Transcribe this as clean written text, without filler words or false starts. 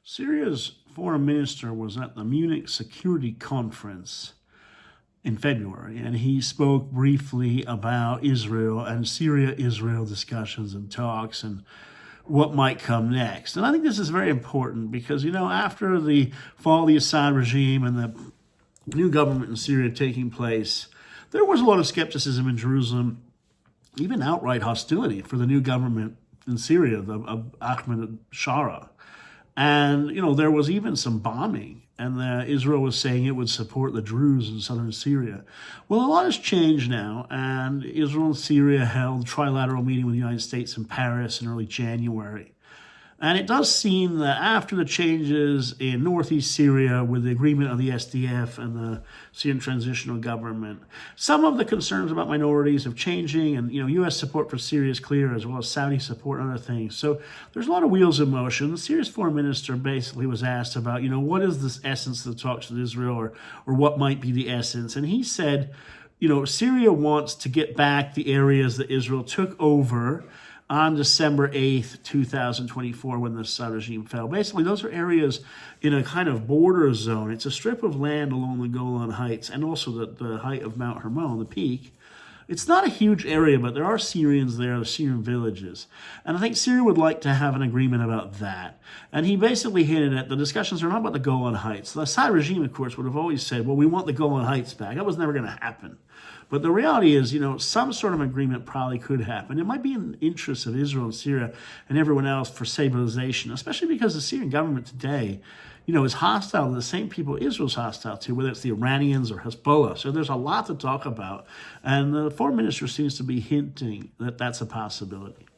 Syria's foreign minister was at the Munich Security Conference in February, and he spoke briefly about Israel and Syria-Israel discussions and talks and what might come next. And I think this is very important because, after the fall of the Assad regime and the new government in Syria taking place, there was a lot of skepticism in Jerusalem, even outright hostility for the new government in Syria, of Ahmed Shara. And, there was even some bombing, and Israel was saying it would support the Druze in southern Syria. Well, a lot has changed now, and Israel and Syria held a trilateral meeting with the United States in Paris in early January. And it does seem that after the changes in northeast Syria with the agreement of the SDF and the Syrian transitional government, some of the concerns about minorities have changing, and U.S. support for Syria is clear, as well as Saudi support and other things. So there's a lot of wheels in motion. Syria's foreign minister basically was asked about, what is this essence of the talks with Israel, or what might be the essence? And he said, Syria wants to get back the areas that Israel took over on December 8th, 2024, when the Assad regime fell. Basically, those are areas in a kind of border zone. It's a strip of land along the Golan Heights and also the height of Mount Hermon, the peak. It's not a huge area, but there are Syrians there, the Syrian villages. And I think Syria would like to have an agreement about that. And he basically hinted at the discussions are not about the Golan Heights. The Assad regime, of course, would have always said, well, we want the Golan Heights back. That was never going to happen. But the reality is, some sort of agreement probably could happen. It might be in the interests of Israel and Syria and everyone else for stabilization, especially because the Syrian government today, is hostile to the same people Israel's hostile to, whether it's the Iranians or Hezbollah. So there's a lot to talk about. And the foreign minister seems to be hinting that that's a possibility.